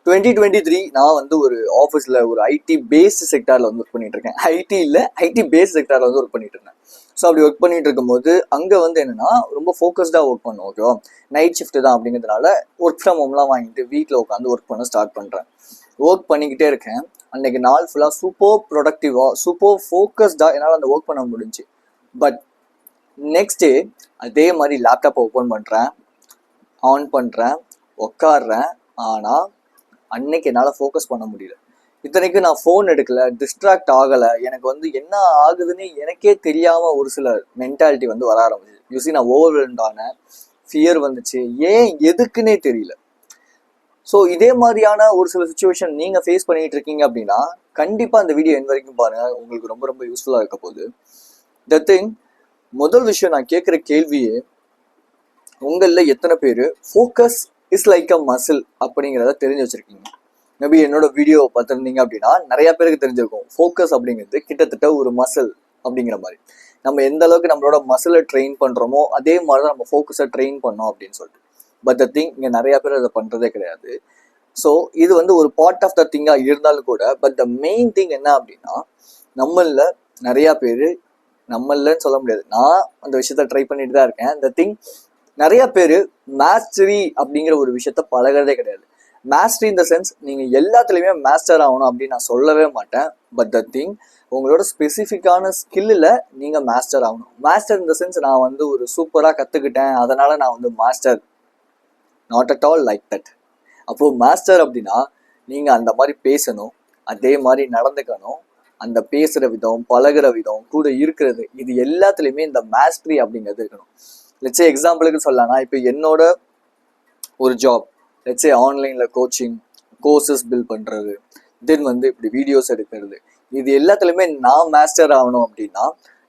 2023 நான் வந்து ஒரு ஆஃபீஸில் ஒரு ஐடி பேஸ்ட் செக்டாரில் வந்து ஒர்க் பண்ணிட்டு இருக்கேன். ஐடி பேஸ்ட் செக்டாரில் வந்து ஒர்க் பண்ணிட்டு இருந்தேன். ஸோ அப்படி ஒர்க் பண்ணிட்டு இருக்கும்போது அங்கே வந்து என்னன்னா ரொம்ப ஃபோக்கஸ்டாக ஒர்க் பண்ணும். ஓகேவா, நைட் ஷிஃப்ட் தான் அப்படிங்கிறதுனால ஒர்க் ஃப்ரம் ஹோம்லாம் வாங்கிட்டு வீட்டில் உட்காந்து ஒர்க் பண்ண ஸ்டார்ட் பண்ணுறேன். ஒர்க் பண்ணிக்கிட்டே இருக்கேன். அன்னைக்கு நாள் ஃபுல்லாக சூப்பர் ப்ரொடக்டிவாக சூப்பர் ஃபோக்கஸ்டாக என்னால் அந்த ஒர்க் பண்ண முடிஞ்சு. பட் நெக்ஸ்ட் டே அதே மாதிரி லேப்டாப்பை ஓப்பன் பண்ணுறேன், ஆன் பண்ணுறேன், உட்காடுறேன். ஆனால் அன்னைக்கு என்னால் ஃபோக்கஸ் பண்ண முடியல. இத்தனைக்கும் நான் ஃபோன் எடுக்கல, டிஸ்ட்ராக்ட் ஆகலை. எனக்கு வந்து என்ன ஆகுதுன்னு எனக்கே தெரியாமல் ஒரு சில மென்டாலிட்டி வந்து வர ஆரம்பிச்சு. யூசி நான் ஓவர்வெல்டான ஃபியர் வந்துச்சு. ஏன் எதுக்குன்னே தெரியல. ஸோ இதே மாதிரியான ஒரு சில சுச்சுவேஷன் நீங்கள் ஃபேஸ் பண்ணிட்டு இருக்கீங்க அப்படின்னா கண்டிப்பாக அந்த வீடியோ என் வரைக்கும் பாருங்கள், உங்களுக்கு ரொம்ப ரொம்ப யூஸ்ஃபுல்லாக இருக்க போகுது. த திங், முதல் விஷயம் நான் கேட்குற கேள்வியே, உங்களில் எத்தனை பேர் focus is like a muscle அப்படிங்கிறத தெரிஞ்சு வச்சிருக்கீங்க? மேபி என்னோட வீடியோ பார்த்துருந்தீங்க அப்படின்னா நிறைய பேருக்கு தெரிஞ்சிருக்கும். ஃபோக்கஸ் அப்படிங்கிறது கிட்டத்தட்ட ஒரு மசில் அப்படிங்கிற மாதிரி. நம்ம எந்த அளவுக்கு நம்மளோட மசிலை ட்ரெயின் பண்ணுறோமோ அதே மாதிரி தான் நம்ம ஃபோக்கஸை ட்ரெயின் பண்ணோம் அப்படின்னு சொல்லிட்டு. பட் த திங், இங்கே நிறைய பேர் அதை பண்ணுறதே கிடையாது. ஸோ இது வந்து ஒரு பார்ட் ஆஃப் த திங்காக இருந்தாலும் கூட, பட் த மெயின் திங் என்ன அப்படின்னா, நம்மளில் நிறையா பேர், நம்மளன்னு சொல்ல முடியாது, நான் அந்த விஷயத்த ட்ரை பண்ணிட்டு தான் இருக்கேன். த திங், நிறைய பேர் மாஸ்டரி அப்படிங்கிற ஒரு விஷயத்த பழகிறதே கிடையாது. மாஸ்டரி இன் த சென்ஸ் நீங்கள் எல்லாத்துலேயுமே மாஸ்டர் ஆகணும் அப்படின்னு நான் சொல்லவே மாட்டேன். பட் த திங், உங்களோட ஸ்பெசிஃபிக்கான ஸ்கில்லில் நீங்கள் மாஸ்டர் ஆகணும். மாஸ்டர் இன் த சென்ஸ் நான் வந்து ஒரு சூப்பராக கற்றுக்கிட்டேன் அதனால் நான் வந்து master, not at all like that. அப்போது மாஸ்டர் அப்படின்னா நீங்கள் அந்த மாதிரி பேசணும், அதே மாதிரி நடந்துக்கணும், அந்த பேசுகிற விதம், பழகிற விதம், கூட இருக்கிறது, இது எல்லாத்துலேயுமே இந்த மாஸ்டரி அப்படிங்கிறது இருக்கணும். லெட்ஸே எக்ஸாம்பிளுக்கு சொல்லலாம்னா, இப்போ என்னோட ஒரு ஜாப், லெட்ஸே ஆன்லைனில் கோச்சிங் கோர்சஸ் பில்ட் பண்ணுறது, தென் வந்து இப்படி வீடியோஸ் எடுக்கிறது, இது எல்லாத்துலேயுமே நான் மாஸ்டர் ஆகணும் அப்படின்னா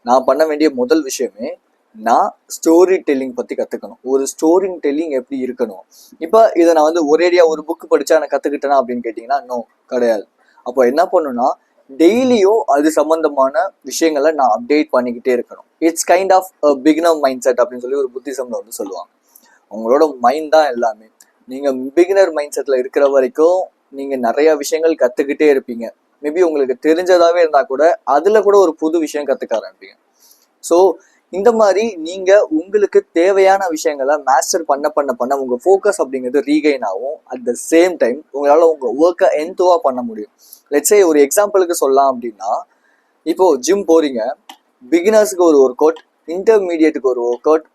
நான் பண்ண வேண்டிய முதல் விஷயமே நான் ஸ்டோரி டெல்லிங் பற்றி கற்றுக்கணும். ஒரு ஸ்டோரி டெல்லிங் எப்படி இருக்கணும். இப்போ இதை நான் வந்து ஒரேடியாக ஒரு புக்கு படித்தா நான் கற்றுக்கிட்டேனா அப்படின்னு கேட்டிங்கன்னா நோ, கிடையாது. அப்போ என்ன பண்ணுன்னா, டெய்லியும் அது சம்மந்தமான விஷயங்களை நான் அப்டேட் பண்ணிக்கிட்டே இருக்கணும். It's kind of beginner mindset அப்படின்னு சொல்லி ஒரு புத்திசம்ல வந்து சொல்லுவாங்க. உங்களோட மைண்ட் தான் எல்லாமே. நீங்கள் பிகினர் மைண்ட் செட்டில் இருக்கிற வரைக்கும் நீங்கள் நிறைய விஷயங்கள் கற்றுக்கிட்டே இருப்பீங்க. மேபி உங்களுக்கு தெரிஞ்சதாகவே இருந்தால் கூட அதில் கூட ஒரு புது விஷயம் கற்றுக்க ஆரம்பிப்பீங்க. ஸோ இந்த மாதிரி நீங்கள் உங்களுக்கு தேவையான விஷயங்களை மாஸ்டர் பண்ண பண்ண பண்ண உங்கள் ஃபோக்கஸ் அப்படிங்கிறது ரீகெயின் ஆகும். அட் த சேம் டைம் உங்களால் உங்கள் ஒர்க்கை என்தோவாக பண்ண முடியும். லெட்ஸே ஒரு எக்ஸாம்பிளுக்கு சொல்லலாம் அப்படின்னா, இப்போது ஜிம் போகிறீங்க, பிகினர்ஸுக்கு ஒரு ஒர்க் அவுட், இன்டர்மீடியட்டுக்கு ஒரு ஒர்க் அவுட்,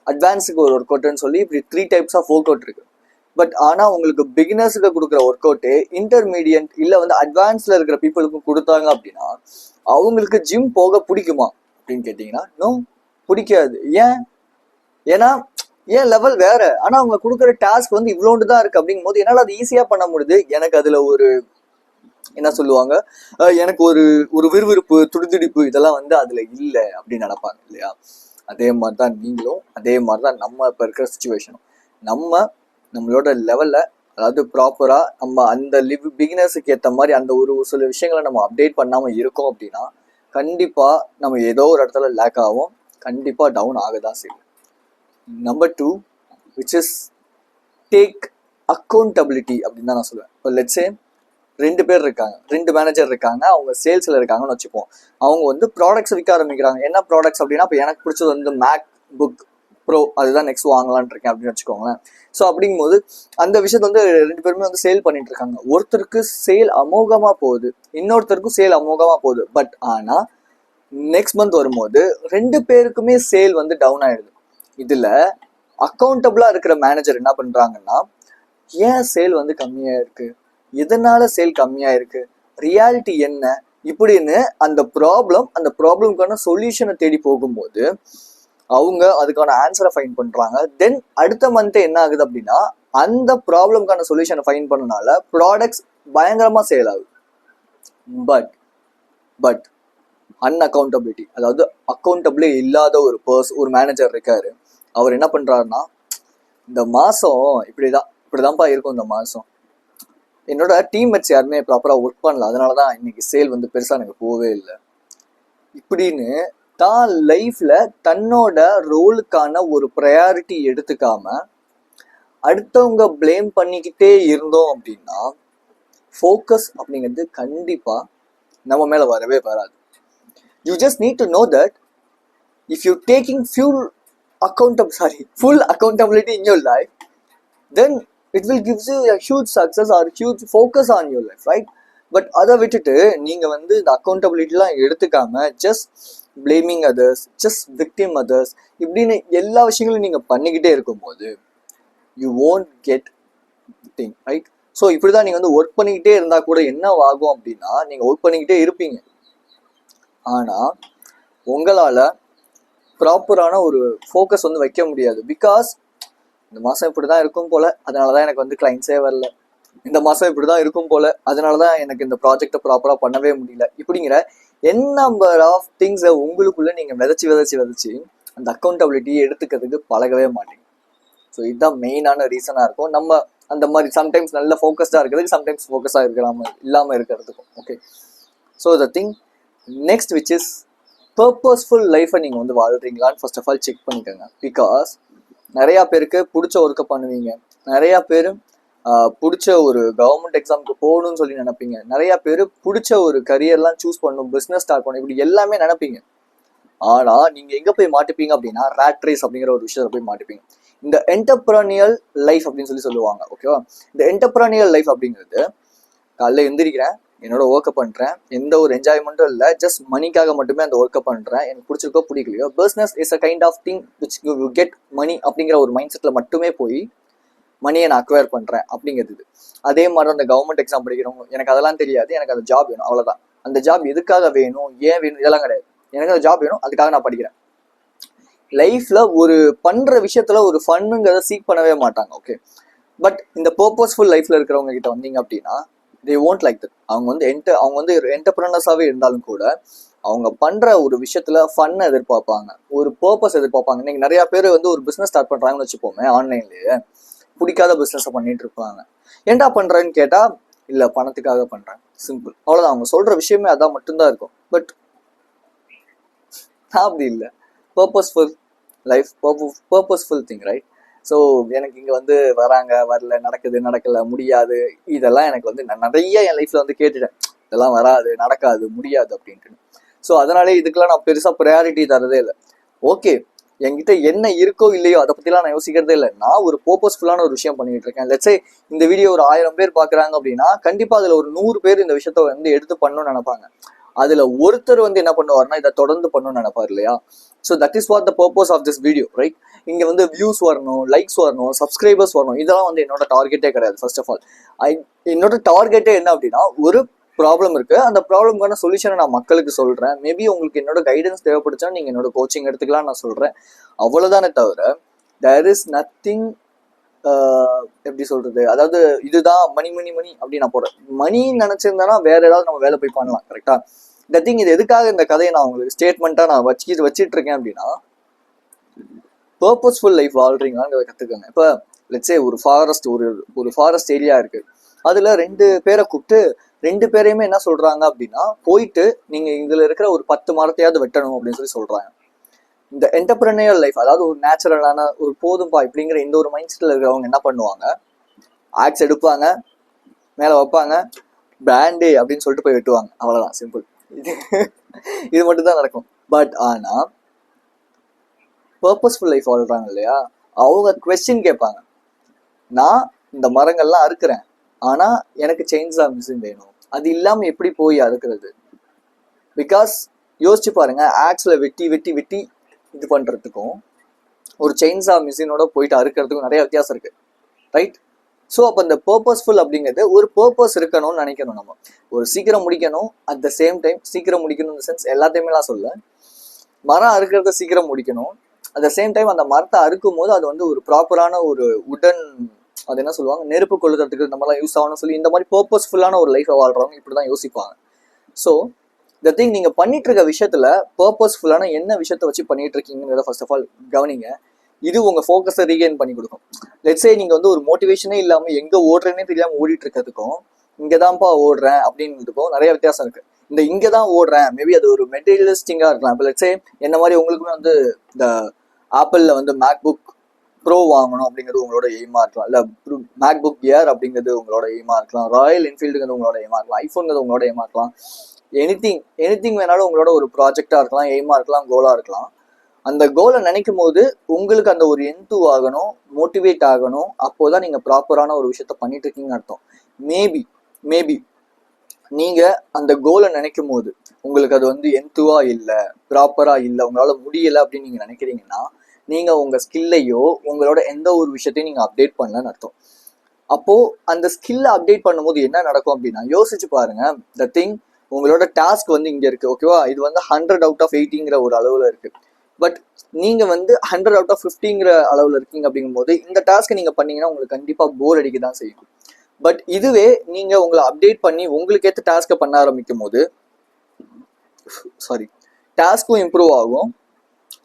அட்வான்ஸுக்கு ஒரு ஒர்க் அவுட்னு சொல்லி இப்படி 3 டைப்ஸ் ஆஃப் ஒர்க் அவுட் இருக்குது. பட் ஆனால் உங்களுக்கு பிகினர்ஸுக்கு கொடுக்குற ஒர்க் அவுட்டு இன்டர்மீடியட் இல்லை வந்து அட்வான்ஸில் இருக்கிற பீப்புளுக்கும் கொடுத்தாங்க அப்படின்னா அவங்களுக்கு ஜிம் போக பிடிக்குமா அப்படின்னு கேட்டிங்கன்னா நோ, பிடிக்காது. ஏன்னா ஏன் லெவல் வேற, ஆனால் அவங்க கொடுக்குற டாஸ்க் வந்து இவ்வளோண்டு தான் இருக்குது அப்படிங்கும் போது என்னால் அது ஈஸியாக பண்ண முடியுது. எனக்கு அதில் ஒரு என்ன சொல்லுவாங்க, எனக்கு ஒரு ஒரு விறுவிறுப்பு, துடிதுடிப்பு இதெல்லாம் வந்து அதில் இல்லை அப்படின்னு நினைப்பாங்க இல்லையா? அதே மாதிரி தான் நீங்களும், அதே மாதிரி தான் நம்ம இப்போ இருக்கிற சுச்சுவேஷனும். நம்மளோட லெவலில், அதாவது ப்ராப்பராக நம்ம அந்த பிகினர்ஸுக்கு ஏற்ற மாதிரி அந்த ஒரு சில விஷயங்களை நம்ம அப்டேட் பண்ணாமல் இருக்கோம் அப்படின்னா கண்டிப்பாக நம்ம ஏதோ ஒரு இடத்துல லேக் ஆகும், கண்டிப்பாக டவுன் ஆக தான் செய்யும். Number 2 which is take accountability அப்படின்னு தான் நான் சொல்லுவேன். இப்போ லெட்ஸே 2 பேர் இருக்காங்க, 2 மேனேஜர் இருக்காங்க, அவங்க சேல்ஸில் இருக்காங்கன்னு வச்சுப்போம். அவங்க வந்து ப்ராடக்ட்ஸ் விற்க ஆரம்பிக்கிறாங்க. என்ன ப்ராடக்ட்ஸ் அப்படின்னா, இப்போ எனக்கு பிடிச்சது வந்து மேக் புக் ப்ரோ, அதுதான் நெக்ஸ்ட் வாங்கலான் இருக்கேன் அப்படின்னு வச்சுக்கோங்களேன். ஸோ அப்படிங்கும்போது அந்த விஷயத்தை வந்து 2 பேருமே வந்து சேல் பண்ணிட்டு இருக்காங்க. ஒருத்தருக்கு சேல் அமோகமாக போகுது, இன்னொருத்தருக்கும் சேல் அமோகமாக போகுது. பட் ஆனால் நெக்ஸ்ட் மந்த் வரும்போது 2 பேருக்குமே சேல் வந்து டவுன் ஆயிடுது. இதில் அக்கௌண்டபிளாக இருக்கிற மேனேஜர் என்ன பண்ணுறாங்கன்னா, ஏன் சேல் வந்து கம்மியாக இருக்குது, எதனால சேல் கம்மியாக இருக்குது, ரியாலிட்டி என்ன இப்படின்னு அந்த ப்ராப்ளம்க்கான சொல்யூஷனை தேடி போகும்போது அவங்க அதுக்கான ஆன்சரை ஃபைன் பண்ணுறாங்க. தென் அடுத்த மந்த்தே என்ன ஆகுது அப்படின்னா, அந்த ப்ராப்ளம்க்கான சொல்யூஷனை ஃபைன் பண்ணனால ப்ராடக்ட்ஸ் பயங்கரமாக சேல் ஆகுது. பட் அன்அக்கௌண்டபிலிட்டி, அதாவது அக்கௌண்டபிளே இல்லாத ஒரு மேனேஜர் இருக்காரு. அவர் என்ன பண்ணுறாருன்னா, இந்த மாதம் இப்படிதான்ப்பா இருக்கும், இந்த மாதம் என்னோட டீம்மேட்ஸ் யாருமே ப்ராப்பராக ஒர்க் பண்ணல, அதனால தான் இன்னைக்கு சேல் வந்து பெருசாக எனக்கு போகவே இல்லை இப்படின்னு தான் லைஃப்ல தன்னோட ரோலுக்கான ஒரு ப்ரையாரிட்டி எடுத்துக்காம அடுத்தவங்க பிளேம் பண்ணிக்கிட்டே இருந்தோம் அப்படின்னா ஃபோக்கஸ் அப்படிங்கிறது கண்டிப்பா நம்ம மேல வரவே வராது. You just need to know that if you taking full accountability in your life, then it will gives you a huge success or huge focus on your life, right? But அதை விட்டுட்டு நீங்க வந்து இந்த அக்கௌண்டபிலிட்டிலாம் எடுத்துக்காம just blaming others, just victim others இப்படின்னு எல்லா விஷயங்களும் நீங்க பண்ணிக்கிட்டே இருக்கும்போது you won't get thing, right? So இப்படிதான் நீங்க வந்து ஒர்க் பண்ணிக்கிட்டே இருந்தா கூட என்ன ஆகும் அப்படின்னா, நீங்க ஒர்க் பண்ணிக்கிட்டே இருப்பீங்க, ஆனா உங்களால ப்ராப்பரான ஒரு ஃபோக்கஸ் வந்து வைக்க முடியாது. பிகாஸ் இந்த மாதம் இப்படி தான் இருக்கும் போல, அதனால தான் எனக்கு வந்து கிளைண்ட்ஸே வரல. இந்த மாதம் இப்படி தான் இருக்கும் போல, அதனால தான் எனக்கு இந்த ப்ராஜெக்டை ப்ராப்பராக பண்ணவே முடியல. இப்படிங்கிற என் நம்பர் ஆஃப் திங்ஸை உங்களுக்குள்ளே நீங்கள் விதைச்சி அந்த அக்கௌண்டபிலிட்டியை எடுத்துக்கிறதுக்கு பழகவே மாட்டீங்க. ஸோ இதுதான் மெயினான ரீசனாக இருக்கும். நம்ம அந்த மாதிரி சம்டைம்ஸ் நல்ல ஃபோக்கஸ்டாக இருக்கிறதுக்கு, சம்டைம்ஸ் ஃபோக்கஸாக இல்லாமல் இருக்கிறதுக்கும். Okay, so the thing next which is purposeful லைஃப்பை நீங்கள் வந்து வாழ்கிறீங்களான்னு ஃபர்ஸ்ட் ஆஃப் ஆல் செக் பண்ணிக்கோங்க. பிகாஸ் நிறையா பேருக்கு பிடிச்ச ஒர்க்கை பண்ணுவீங்க, நிறையா பேர் பிடிச்ச ஒரு கவர்மெண்ட் எக்ஸாமுக்கு போகணும்னு சொல்லி நினைப்பீங்க, நிறையா பேர் பிடிச்ச ஒரு கரியர்லாம் சூஸ் பண்ணணும், பிஸ்னஸ் ஸ்டார்ட் பண்ணணும், இப்படி எல்லாமே நினைப்பீங்க. ஆனால் நீங்கள் எங்கே போய் மாட்டிப்பீங்க அப்படின்னா ரேட் ரேஸ் அப்படிங்கிற ஒரு விஷயத்தை போய் மாட்டிப்பீங்க. இந்த என்டர்பிரனியல் லைஃப் அப்படின்னு சொல்லுவாங்க. ஓகேவா? இந்த என்டர்பிரனியல் லைஃப் அப்படிங்கிறது காலைல எந்திரிக்கிறேன், என்னோட ஒர்க்கை பண்ணுறேன், எந்த ஒரு என்ஜாய்மெண்ட்டும் இல்லை, ஜஸ்ட் மணிக்காக மட்டுமே அந்த ஒர்க்கை பண்ணுறேன், எனக்கு பிடிச்சிருக்கோ பிடிக்கலையோ. Business is a kind of thing which you get money அப்படிங்கிற ஒரு மைண்ட் செட்டில் மட்டுமே போய் மணியை நான் அக்வயர் பண்ணுறேன் அப்படிங்கிறது. அதே மாதிரி அந்த கவர்மெண்ட் எக்ஸாம் படிக்கிறவங்க, எனக்கு அதெல்லாம் தெரியாது, எனக்கு அந்த ஜாப் வேணும், அவ்வளோதான். அந்த ஜாப் எதுக்காக வேணும், ஏன் வேணும், இதெல்லாம் கிடையாது. எனக்கு அந்த ஜாப் வேணும், அதுக்காக நான் படிக்கிறேன். லைஃப்ல ஒரு பண்ற விஷயத்துல ஒரு ஃபன்னுங்கிறத சீக் பண்ணவே மாட்டாங்க. ஓகே, பட் இந்த பர்பஸ்ஃபுல் லைஃப்ல இருக்கிறவங்க கிட்ட வந்தீங்க அப்படின்னா they won't like that. அவங்க வந்து என்டர்பிரனர்ஸாவே இருந்தாலும் கூட அவங்க பண்ற ஒரு விஷயத்துல ஃபன் எதிர்பார்ப்பாங்க, ஒரு பர்பஸ் எதிர்பார்ப்பாங்க. இன்னைக்கு நிறைய பேர் வந்து ஒரு பிசினஸ் ஸ்டார்ட் பண்றாங்கன்னு வச்சுப்போமே, ஆன்லைன்லயே பிடிக்காத பிசினஸ் பண்ணிட்டு இருப்பாங்க. ஏன்டா பண்றேன்னு கேட்டா, இல்ல பணத்துக்காக பண்றேன், சிம்பிள், அவ்வளவுதான். அவங்க சொல்ற விஷயமே அதான் மட்டும்தான் இருக்கும். பட் அப்படி இல்லை. Purposeful life, purposeful thing, right? So எனக்கு இங்கே வந்து வராங்க, வரல, நடக்கல, முடியாது, இதெல்லாம் எனக்கு வந்து நான் நிறைய என் லைஃப்பில் வந்து கேட்டுட்டேன். இதெல்லாம் வராது, நடக்காது, முடியாது அப்படின்ட்டு. ஸோ அதனாலே இதுக்கெல்லாம் நான் பெருசாக ப்ரையாரிட்டி தரதே இல்லை. ஓகே, என்கிட்ட என்ன இருக்கோ இல்லையோ அதை பற்றிலாம் நான் யோசிக்கிறதே இல்லை. நான் ஒரு பர்பஸ்ஃபுல்லான ஒரு விஷயம் பண்ணிட்டு இருக்கேன். லெட்ஸே இந்த வீடியோ ஒரு 1000 பேர் பார்க்குறாங்க அப்படின்னா கண்டிப்பாக அதில் ஒரு 100 பேர் இந்த விஷயத்த வந்து எடுத்து பண்ணணும்னு நினைப்பாங்க. அதுல ஒருத்தர் வந்து என்ன பண்ணுவார்னா இதை தொடர்ந்து பண்ணணும்னு நினைப்பார் இல்லையா? So that is what the purpose of this video, right? இங்க வந்து வியூஸ் வரணும், லைக்ஸ் வரணும், சப்ஸ்கிரைபர்ஸ் வரணும், இதெல்லாம் வந்து என்னோட டார்கெட்டே கிடையாது. ஃபர்ஸ்ட் ஆஃப் ஆல் என்னோட டார்கெட்டே என்ன அப்படின்னா, ஒரு ப்ராப்ளம் இருக்கு, அந்த ப்ராப்ளம்கான சொல்யூஷனை நான் மக்களுக்கு சொல்றேன். மேபி உங்களுக்கு என்னோட கைடன்ஸ் தேவைப்படுச்சா நீங்க என்னோட கோச்சிங் எடுத்துக்கலாம், நான் சொல்றேன், அவ்வளவுதானே தவிர தேர் இஸ் நத்திங். எப்படி சொல்றது, அதாவது இதுதான் மணி அப்படின்னு நான் போறேன். மணி நினைச்சிருந்தேன்னா வேற ஏதாவது நம்ம வேலை போய் பண்ணலாம், கரெக்டா? இந்த திங், இது எதுக்காக இந்த கதையை நான் உங்களுக்கு ஸ்டேட்மெண்ட்டா நான் வச்சிட்டு இருக்கேன் அப்படின்னா, பர்பஸ்ஃபுல் லைஃப் வாழ்றீங்களான்னு கத்துக்கோங்க. இப்போ லெட்ஸே ஒரு ஃபாரஸ்ட் ஏரியா இருக்கு, அதுல 2 பேரை கூப்பிட்டு 2 பேரையுமே என்ன சொல்றாங்க அப்படின்னா, போயிட்டு நீங்க இதுல இருக்கிற ஒரு 10 மரத்தையாவது வெட்டணும் அப்படின்னு சொல்றாங்க. இந்த என்டர்பிரனியல் லைஃப், அதாவது ஒரு நேச்சுரலான ஒரு போதும்பா இப்படிங்கிற இந்த ஒரு மைண்ட் செட்ல இருக்கிறவங்க என்ன பண்ணுவாங்க, ஆக்ஸ் எடுப்பாங்க, மேல வைப்பாங்க, பிராண்டே அப்படின்னு சொல்லிட்டு போய் வெட்டுவாங்க, அவ்வளவுதான், சிம்பிள். இது மட்டும் தான் நடக்கும். பட் ஆனா பர்பஸ்ஃபுல் லைஃப் வாழ்றாங்க இல்லையா, அவங்க குவெஸ்டின் கேட்பாங்க, நான் இந்த மரங்கள்லாம் அறுக்கிறேன், ஆனா எனக்கு செயின்ஸா மிஷின் வேணும், அது இல்லாம எப்படி போய் அறுக்கிறது? பிகாஸ் யோசிச்சு பாருங்க, ஆக்ஸ்ல வெட்டி இது பண்றதுக்கும் ஒரு செயின்ஸா மிஷினோட போயிட்டு அறுக்கிறதுக்கும் நிறைய வித்தியாசம் இருக்கு, ரைட்? ஸோ அப்போ இந்த பர்பஸ்ஃபுல் அப்படிங்கிறது ஒரு பர்பஸ் இருக்கணும்னு நினைக்கணும். நம்ம ஒரு சீக்கிரம் முடிக்கணும், அட் த சேம் டைம் சீக்கிரம் முடிக்கணும் இந்த சென்ஸ் எல்லாத்தையுமே நான் சொல்ல, மரம் அறுக்கிறத சீக்கிரம் முடிக்கணும், அட் த சேம் டைம் அந்த மரத்தை அறுக்கும் போது அது வந்து ஒரு ப்ராப்பரான ஒரு உடன், அது என்ன சொல்லுவாங்க, நெருப்பு கொள்ளுறதுக்கு நம்மளாம் யூஸ் ஆகணும்னு சொல்லி இந்த மாதிரி பர்பஸ்ஃபுல்லான ஒரு லைஃபை வாழ்றவங்க இப்படிதான் யோசிப்பாங்க. ஸோ இந்த திங், நீங்க பண்ணிட்டு இருக்க விஷயத்துல பர்பஸ்ஃபுல்லான என்ன விஷயத்த வச்சு பண்ணிட்டு இருக்கீங்கிறத ஃபர்ஸ்ட் ஆஃப் ஆல் கவனிங்க. இது உங்க ஃபோக்கஸை ரீகெயின் பண்ணி கொடுக்கும். லெட்ஸே நீங்க வந்து ஒரு மோட்டிவேஷனே இல்லாம எங்க ஓடுறேன்னே தெரியாம ஓடிட்டு இருக்கிறதுக்கும், இங்கதான்ப்பா ஓடுறேன் அப்படின்றதுக்கும் நிறைய வித்தியாசம் இருக்கு. இந்த இங்கதான் ஓடுறேன், மேபி அது ஒரு மெட்டீரியலிஸ்டிங்கா இருக்கலாம். இப்போ லெட்ஸே என்ன மாதிரி உங்களுக்குமே வந்து இந்த ஆப்பிள்ல வந்து மேக் புக் ப்ரோ வாங்கணும் அப்படிங்கிறது உங்களோட எய்மா இருக்கலாம், இல்லை மேக்புக் ஏர் அப்படிங்கிறது உங்களோட எய்மா இருக்கலாம், ராயல் என்ஃபீல்டுங்கிறது உங்களோட எய்மா இருக்கலாம், ஐஃபோன்ங்கிறது உங்களோட எய்மா இருக்கலாம். எனிதிங் வேணாலும் உங்களோட ஒரு ப்ராஜெக்டா இருக்கலாம், எய்மா இருக்கலாம், கோலா இருக்கலாம். அந்த கோலை நினைக்கும் போது உங்களுக்கு அந்த ஒரு எந்து ஆகணும், மோட்டிவேட் ஆகணும். அப்போதான் நீங்க ப்ராப்பரான ஒரு விஷயத்த பண்ணிட்டு இருக்கீங்கன்னு அர்த்தம். மேபி நீங்க அந்த கோலை நினைக்கும் போது உங்களுக்கு அது வந்து எந்துவா இல்லை, ப்ராப்பரா இல்லை, உங்களால முடியல அப்படின்னு நீங்க நினைக்கிறீங்கன்னா நீங்க உங்க ஸ்கில்லையோ உங்களோட எந்த ஒரு விஷயத்தையும் நீங்க அப்டேட் பண்ணலன்னு அர்த்தம். அப்போ அந்த ஸ்கில்லை அப்டேட் பண்ணும்போது என்ன நடக்கும் அப்படின்னா, யோசிச்சு பாருங்க. த திங், உங்களோட டாஸ்க் வந்து இங்க இருக்கு, ஓகேவா? இது வந்து 100 out of 80ங்கிற ஒரு அளவுல இருக்கு. பட் நீங்க வந்து 100 out of 50ங்கிற அளவுல இருக்கீங்க அப்படிங்கும்போது இந்த டாஸ்க்கை நீங்க பண்ணீங்கன்னா உங்களுக்கு கண்டிப்பா போர் அடிக்க தான் செய்யும். பட் இதுவே நீங்க உங்களை அப்டேட் பண்ணி உங்களுக்கு ஏற்ற டாஸ்க்கை பண்ண ஆரம்பிக்கும் போது டாஸ்க்கும் இம்ப்ரூவ் ஆகும்,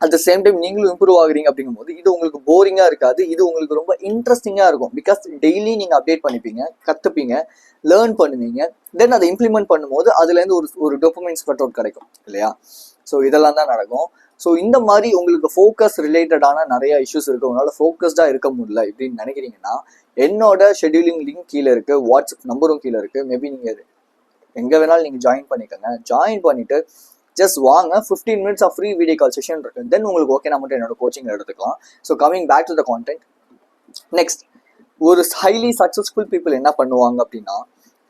அட் த சேம் டைம் நீங்களும் இம்ப்ரூவ் ஆகுறீங்க அப்படிங்கும்போது இது உங்களுக்கு போரிங்கா இருக்காது, இது உங்களுக்கு ரொம்ப இன்ட்ரெஸ்டிங்கா இருக்கும். பிகாஸ் டெய்லி நீங்க அப்டேட் பண்ணிப்பீங்க, கத்துப்பீங்க, லேர்ன் பண்ணுவீங்க, தென் அதை இம்ப்ளிமெண்ட் பண்ணும்போது அதுல இருந்து ஒரு டோபமைன் ஸ்பட் அவுட் கிடைக்கும் இல்லையா? ஸோ இதெல்லாம் தான் நடக்கும். ஸோ இந்த மாதிரி உங்களுக்கு ஃபோக்கஸ் ரிலேட்டடான நிறைய இஷ்யூஸ் இருக்கு, உங்களால ஃபோக்கஸ்டா இருக்க முடியல இப்படின்னு நினைக்கிறீங்கன்னா என்னோட ஷெட்யூலிங் லிங்க் கீழே இருக்கு, வாட்ஸ்அப் நம்பரும் கீழே இருக்கு. மேபி நீங்க எங்க வேணாலும் நீங்க ஜாயின் பண்ணிக்கோங்க. ஜாயின் பண்ணிட்டு ஜஸ்ட் வாங்க, 15 minutes of free video call session இருக்கு. தென் உங்களுக்கு ஓகேனா மட்டும் என்னோட கோச்சிங் எடுத்துக்கலாம். So coming back to the content. Next, ஒரு ஹைலி சக்ஸஸ்ஃபுல் பீப்புள் என்ன பண்ணுவாங்க அப்படின்னா,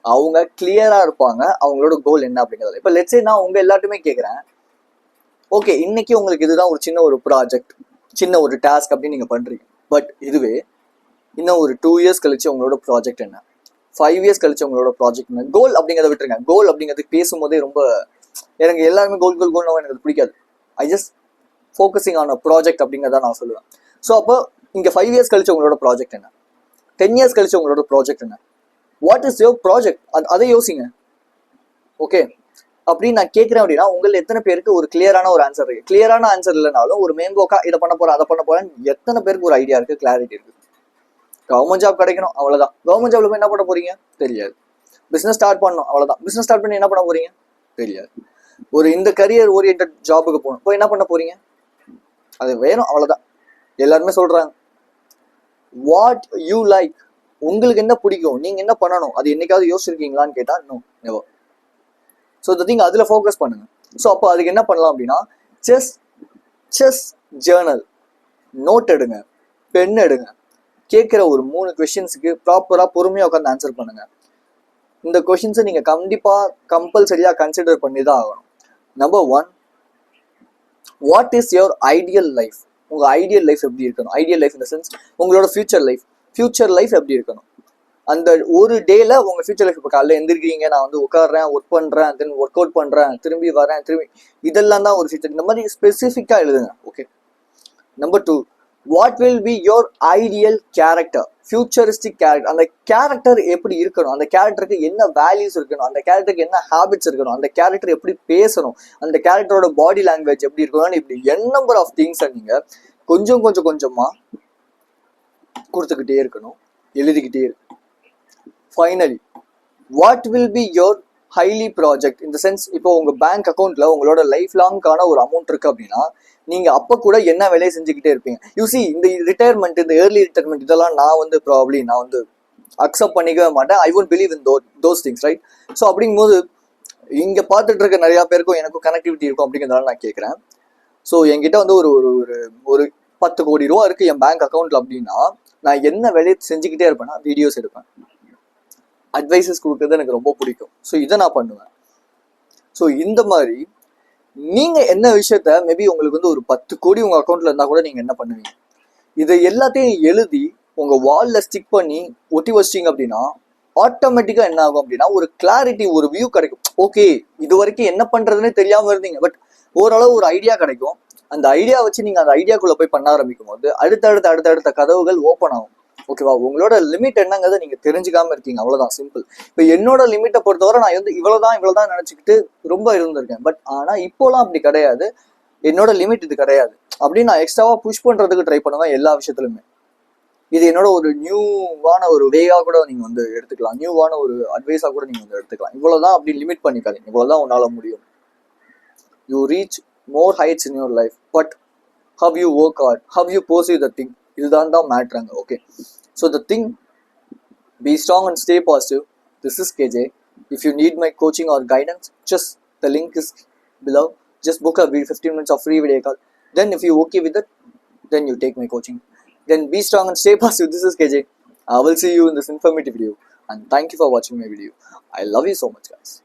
அவங்க கிளியரா இருப்பாங்க அவங்களோட கோல் என்ன அப்படிங்கிறது. இப்போ லெட்ஸே நான் உங்க எல்லாருமே கேட்குறேன், ஓகே இன்னைக்கு உங்களுக்கு இதுதான் ஒரு சின்ன ஒரு ப்ராஜெக்ட், சின்ன ஒரு டாஸ்க் அப்படின்னு நீங்க பண்றீங்க. பட் இதுவே இன்னும் ஒரு 2 years கழிச்சு உங்களோட ப்ராஜெக்ட் என்ன, 5 years கழிச்சு உங்களோட ப்ராஜெக்ட் என்ன, கோல் அப்படிங்கிறத விட்டுருங்க. கோல் அப்படிங்கிறது பேசும்போதே ரொம்ப, எனக்கு எல்லாருமே கோல் எனக்கு பிடிக்காது. I just focusing on a project அப்படிங்கிறத நான் சொல்லுவேன். ஸோ அப்போ இங்கே 5 years கழிச்சு உங்களோட ப்ராஜெக்ட் என்ன, 10 years கழிச்சு உங்களோட ப்ராஜெக்ட் என்ன, வாட் இஸ் யுவர் ப்ராஜெக்ட், அதை யோசிங்க. ஓகே, அப்படின்னு நான் கேட்குறேன் அப்படின்னா உங்களை எத்தனை பேருக்கு ஒரு கிளியரான ஒரு ஆன்சர் இருக்கு? கிளியரான ஆன்சர் இல்லைனாலும் ஒரு மேம்போக்கா இதை பண்ண போறேன் அதை பண்ண போறேன் எத்தனை பேருக்கு ஒரு ஐடியா இருக்கு, கிளாரிட்டி இருக்கு? கவர்மெண்ட் ஜாப் கிடைக்கணும் அவ்வளவுதான். கவர்மெண்ட் ஜாப்ல போய் என்ன பண்ண போறீங்க தெரியாது. பிசினஸ் ஸ்டார்ட் பண்ணணும் அவ்வளவுதான். பிசினஸ் ஸ்டார்ட் பண்ணி என்ன பண்ண போறீங்க தெரியாது. ஒரு இந்த கரியர் ஓரியன்ட் ஜாபுக்கு போகணும், போய் என்ன பண்ண போறீங்க, அது வேணும் அவ்வளவுதான். எல்லாருமே சொல்றாங்க வாட் யூ லைக், உங்களுக்கு என்ன பிடிக்கும், நீங்க என்ன பண்ணணும், அது என்னைக்காவது யோசிச்சிருக்கீங்களான்னு கேட்டா no, never. So the thing அதில் ஃபோக்கஸ் பண்ணுங்க. ஸோ அப்போ அதுக்கு என்ன பண்ணலாம் அப்படின்னா, செஸ் ஜேர்னல், நோட் எடுங்க, பென் எடுங்க, கேட்குற ஒரு 3 கொஸ்டின்ஸுக்கு ப்ராப்பராக பொறுமையாக உட்காந்து ஆன்சர் பண்ணுங்க. இந்த கொஸ்டின்ஸை நீங்கள் கண்டிப்பாக கம்பல்சரியாக கன்சிடர் பண்ணி தான் ஆகணும். Number 1, what is your ideal life? உங்கள் ஐடியல் லைஃப் எப்படி இருக்கணும்? ஐடியல் லைஃப் இந்த சென்ஸ் உங்களோட ஃபியூச்சர் லைஃப் எப்படி இருக்கணும்? அந்த ஒரு டேல உங்க ஃபியூச்சர் லைஃப், இப்போ காலையில் எந்திரிக்கிறீங்க, நான் வந்து உட்காடுறேன், ஒர்க் பண்றேன், தென் ஒர்க் அவுட் பண்றேன், திரும்பி வரேன், இதெல்லாம் தான் ஒரு ஃபியூச்சர். இந்த மாதிரி ஸ்பெசிஃபிக்கா எழுதுங்க. Okay. Number 2, what will be your ideal character, futuristic character. அந்த கேரக்டர் எப்படி இருக்கணும், அந்த கேரக்டருக்கு என்ன வேல்யூஸ் இருக்கணும், அந்த கேரக்டருக்கு என்ன ஹேபிட்ஸ் இருக்கணும், அந்த கேரக்டர் எப்படி பேசணும், அந்த கேரக்டரோட பாடி லாங்குவேஜ் எப்படி இருக்கணும், இப்படி என் நம்பர் ஆஃப் திங்ஸை நீங்க கொஞ்சமா கொடுத்துக்கிட்டே இருக்கணும், எழுதிக்கிட்டே இருக்கணும். Finally, what will be your highly project? இந்த சென்ஸ், இப்போ உங்க பேங்க் அக்கௌண்ட்ல உங்களோட லைஃப் லாங்கான ஒரு அமௌண்ட் இருக்கு அப்படின்னா நீங்க அப்ப கூட என்ன வேலையை செஞ்சுக்கிட்டே இருப்பீங்க? யூசி, இந்த ரிட்டையர்மெண்ட், இந்த ஏர்லி ரிட்டையர்மெண்ட் இதெல்லாம் நான் வந்து அக்செப்ட் பண்ணிக்கவே மாட்டேன். I won't believe in those things, right? So அப்படிங்கும்போது இங்க பார்த்துட்டு இருக்க நிறைய பேருக்கும் எனக்கும் கனெக்டிவிட்டி இருக்கும் அப்படிங்கிறதால நான் கேட்குறேன். ஸோ என்கிட்ட வந்து ஒரு 10 கோடி ரூபா இருக்கு என் பேங்க் அக்கௌண்ட்ல அப்படின்னா நான் என்ன வேலையை செஞ்சுக்கிட்டே இருப்பேன்னா வீடியோஸ் எடுப்பேன், அட்வைசஸ் கொடுக்கறது எனக்கு ரொம்ப பிடிக்கும். ஸோ இதை நான் பண்ணுவேன். ஸோ இந்த மாதிரி நீங்க என்ன விஷயத்த, மேபி உங்களுக்கு வந்து ஒரு 10 கோடி உங்க அக்கௌண்ட்ல இருந்தா கூட நீங்க என்ன பண்ணுவீங்க? இதை எல்லாத்தையும் எழுதி உங்க வால்ல ஸ்டிக் பண்ணி ஒட்டி வச்சிட்டீங்க அப்படின்னா ஆட்டோமேட்டிக்கா என்ன ஆகும் அப்படின்னா ஒரு கிளாரிட்டி, ஒரு வியூ கிடைக்கும். ஓகே, இது வரைக்கும் என்ன பண்றதுன்னே தெரியாம இருந்தீங்க, பட் ஓரளவு ஒரு ஐடியா கிடைக்கும். அந்த ஐடியா வச்சு நீங்க அந்த ஐடியாக்குள்ள போய் பண்ண ஆரம்பிக்கும் போது அடுத்தடுத்த கதவுகள் ஓப்பன் ஆகும். ஓகேவா? உங்களோட லிமிட் என்னங்கிறத நீங்க தெரிஞ்சுக்காம இருக்கீங்க, அவ்வளவுதான், சிம்பிள். இப்போ என்னோட லிமிட்டை பொறுத்தவரை நான் வந்து இவ்வளவுதான் நினைச்சுக்கிட்டு ரொம்ப இருந்திருக்கேன். பட் ஆனா இப்போலாம் அப்படி கிடையாது. என்னோட லிமிட் இது கிடையாது அப்படின்னு நான் எக்ஸ்ட்ராவா புஷ் பண்றதுக்கு ட்ரை பண்ணுவேன் எல்லா விஷயத்துலுமே. இது என்னோட ஒரு நியூவான ஒரு வேயா கூட நீங்க வந்து எடுத்துக்கலாம், நியூவான ஒரு அட்வைஸா கூட நீங்க வந்து எடுத்துக்கலாம். இவ்வளவுதான் அப்படி லிமிட் பண்ணிக்காதீங்க, இவ்வளவுதான் உன்னால முடியும். You reach more heights in your life, but how you work hard, how you pursue the thing, இதுதான் தான் மேட்ருங்க. Okay, so the thing, be strong and stay positive. This is KJ. If you need my coaching or guidance, just the link is below. Just book a 15 minutes of free video call. Then if you okay with it, then you take my coaching. Then be strong and stay positive. This is KJ. I will see you in this informative video. And thank you for watching my video. I love you so much, guys.